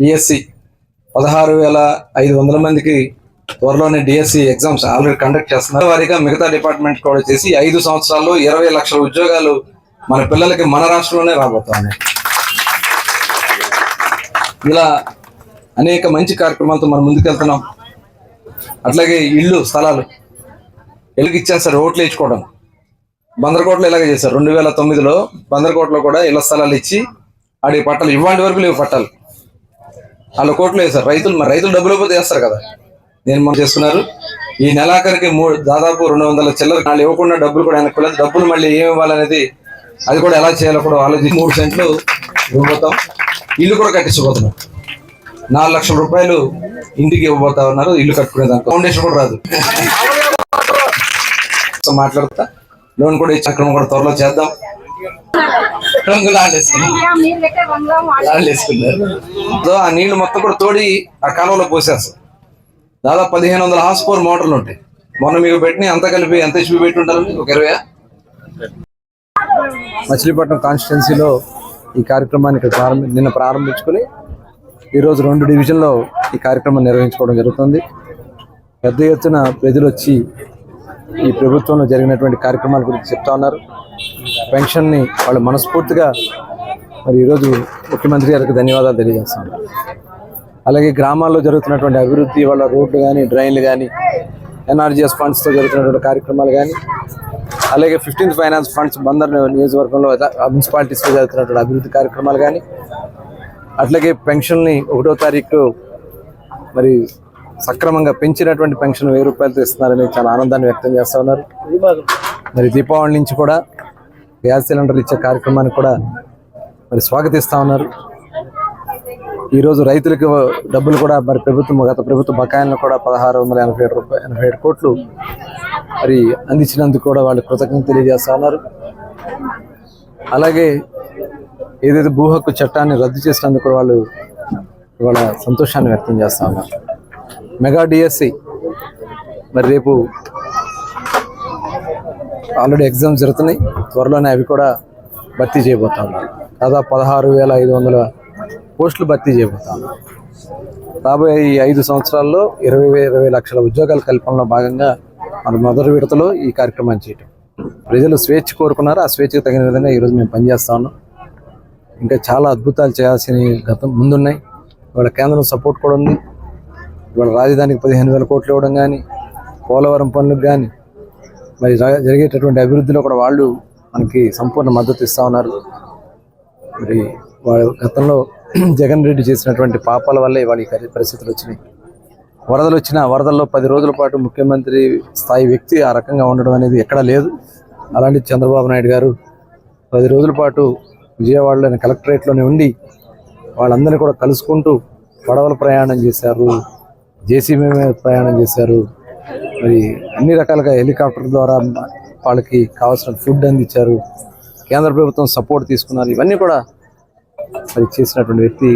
DSC 16,500 మందికి త్వరలోనే DSC exams already conduct చేస్తున్నారు. వారిగా మిగతా డిపార్ట్మెంట్ కూడా చేసి 5 సంవత్సరాల్లో 20 లక్షల ఉద్యోగాలు మన పిల్లలకి మన రాష్ట్రంలోనే రాబోతున్నాయి. ఇలా అనేక మంచి కార్యక్రమాలతో మనం ముందుకెళ్తున్నాం. అట్లాగే ఇళ్ళు స్థలాలు ఇళ్ళకి ఇచ్చేస్తారు, ఓట్లు వేయించుకోవడం. బందరకోటలో ఇలాగే చేశారు. 2009లో బందరకోటలో కూడా ఇళ్ల స్థలాలు ఇచ్చి ఆడి పట్టాలు ఇవాళ వరకు లేవు. పట్టాలు వాళ్ళ కోట్లు వేశారు. రైతులు డబ్బులు పోతే వేస్తారు కదా. నేను మనం చేస్తున్నారు. ఈ నెలాఖరికి దాదాపు 200 చిల్లర వాళ్ళు ఇవ్వకుండా డబ్బులు కూడా వెనక్కి డబ్బులు మళ్ళీ ఏమి ఇవ్వాలనేది అది కూడా ఎలా చేయాలో కూడా ఆలోచించి 3 సెంట్లు ఇవ్వబోతాం. ఇల్లు కూడా కట్టించబోతున్నాం. 4 లక్షల రూపాయలు ఇంటికి ఇవ్వబోతా ఉన్నారు. ఇల్లు కట్టుకునే దానికి ఫౌండేషన్ కూడా రాదు. మాట్లాడుతా లోన్ కూడా ఇచ్చే క్రమం కూడా త్వరలో చేద్దాం. ఆ నీళ్లు మొత్తం కూడా తోడి ఆ కాలంలో పోసేస్తాం. దాదాపు 1500 హార్స్ పవర్ మోటార్లు ఉంటాయి. మొన్న మీకు పెట్టిన అంతా కలిపి ఎంత హెచ్పి పెట్టి ఉంటారు? ఒక 20. మచిలీపట్నం కాన్స్టిట్యున్సీలో ఈ కార్యక్రమాన్ని నిన్న ప్రారంభించుకుని ఈరోజు 2 డివిజన్లో ఈ కార్యక్రమం నిర్వహించుకోవడం జరుగుతుంది. పెద్ద ఎత్తున ప్రజలు వచ్చి ఈ ప్రభుత్వంలో జరిగినటువంటి కార్యక్రమాల గురించి చెప్తా ఉన్నారు. పెన్షన్ని వాళ్ళు మనస్ఫూర్తిగా మరి ఈరోజు ముఖ్యమంత్రి గారికి ధన్యవాదాలు తెలియజేస్తున్నారు. అలాగే గ్రామాల్లో జరుగుతున్నటువంటి అభివృద్ధి, వాళ్ళ రోడ్లు కానీ, డ్రైన్లు కానీ, ఎన్ఆర్జీఎస్ ఫండ్స్తో జరుగుతున్నటువంటి కార్యక్రమాలు కానీ, అలాగే 15th ఫైనాన్స్ ఫండ్స్ బందర్ నియోజకవర్గంలో మున్సిపాలిటీస్లో జరుగుతున్నటువంటి అభివృద్ధి కార్యక్రమాలు కానీ, అట్లాగే పెన్షన్ని 1వ తారీఖు మరి సక్రమంగా పెంచినటువంటి పెన్షన్ 1000 రూపాయలతో ఇస్తున్నారని చాలా ఆనందాన్ని వ్యక్తం చేస్తూ ఉన్నారు. మరి దీపావళి నుంచి కూడా గ్యాస్ సిలిండర్లు ఇచ్చే కార్యక్రమాన్ని కూడా మరి స్వాగతిస్తూ ఉన్నారు. ఈరోజు రైతులకు డబ్బులు కూడా మరి గత ప్రభుత్వ బకాయిలను కూడా 1687 కోట్లు మరి అందించినందుకు కూడా వాళ్ళు కృతజ్ఞత తెలియజేస్తూ ఉన్నారు. అలాగే ఏదైతే భూ హక్కు చట్టాన్ని రద్దు చేసినందుకు వాళ్ళు ఇవాళ సంతోషాన్ని వ్యక్తం చేస్తూ ఉన్నారు. మెగా డిఎస్సి మరి రేపు ఆల్రెడీ ఎగ్జామ్స్ జరుగుతున్నాయి. త్వరలోనే అవి కూడా భర్తీ చేయబోతా ఉన్నారు. దాదాపు 16,500 పోస్టులు భర్తీ చేయబోతా ఉన్నారు. రాబోయే ఈ 5 సంవత్సరాల్లో 20 లక్షల ఉద్యోగాల కల్పనలో భాగంగా మన మొదటి విడతలో ఈ కార్యక్రమాన్ని చేయటం. ప్రజలు స్వేచ్ఛ కోరుకున్నారు. ఆ స్వేచ్ఛకు తగిన విధంగా ఈరోజు మేము పనిచేస్తా ఉన్నాం. ఇంకా చాలా అద్భుతాలు చేయాల్సిన ముందున్నాయి. ఇవాళ కేంద్రం సపోర్ట్ కూడా ఉంది. ఇవాళ రాజధానికి 15,000 కోట్లు ఇవ్వడం కానీ, పోలవరం పనులకు కానీ, మరి జరిగేటటువంటి అభివృద్ధిలో కూడా వాళ్ళు మనకి సంపూర్ణ మద్దతు ఇస్తూ ఉన్నారు. మరి వాళ్ళ గతంలో జగన్ రెడ్డి చేసినటువంటి పాపాల వల్లే ఇవాళ ఈ పరిస్థితులు వచ్చినాయి. వరదల్లో 10 రోజుల పాటు ముఖ్యమంత్రి స్థాయి వ్యక్తి ఆ రకంగా ఉండడం అనేది ఎక్కడా లేదు. అలాంటి చంద్రబాబు నాయుడు గారు 10 రోజుల పాటు విజయవాడలోని కలెక్టరేట్లోనే ఉండి వాళ్ళందరినీ కూడా కలుసుకుంటూ పడవల ప్రయాణం చేశారు, జేసీబీ మీద ప్రయాణం చేశారు. మరి అన్ని రకాలుగా హెలికాప్టర్ ద్వారా వాళ్ళకి కావాల్సిన ఫుడ్ అందించారు. కేంద్ర ప్రభుత్వం సపోర్ట్ తీసుకున్నారు. ఇవన్నీ కూడా మరి చేసినటువంటి వ్యక్తి.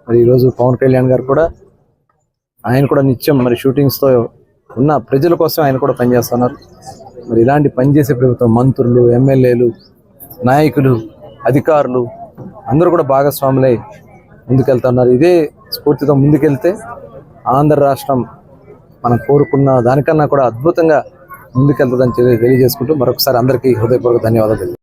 మరి ఈరోజు పవన్ కళ్యాణ్ గారు కూడా ఆయన కూడా నిత్యం మరి షూటింగ్స్తో ఉన్న ప్రజల కోసం ఆయన కూడా పనిచేస్తున్నారు. మరి ఇలాంటి పనిచేసే ప్రభుత్వం మంత్రులు, ఎమ్మెల్యేలు, నాయకులు, అధికారులు అందరూ కూడా భాగస్వాములై ముందుకెళ్తున్నారు. ఇదే స్ఫూర్తితో ముందుకెళ్తే ఆంధ్ర రాష్ట్రం మనం కోరుకున్న దానికన్నా కూడా అద్భుతంగా ముందుకెళ్తుందని తెలియజేసుకుంటూ మరొకసారి అందరికీ హృదయపూర్వక ధన్యవాదాలు.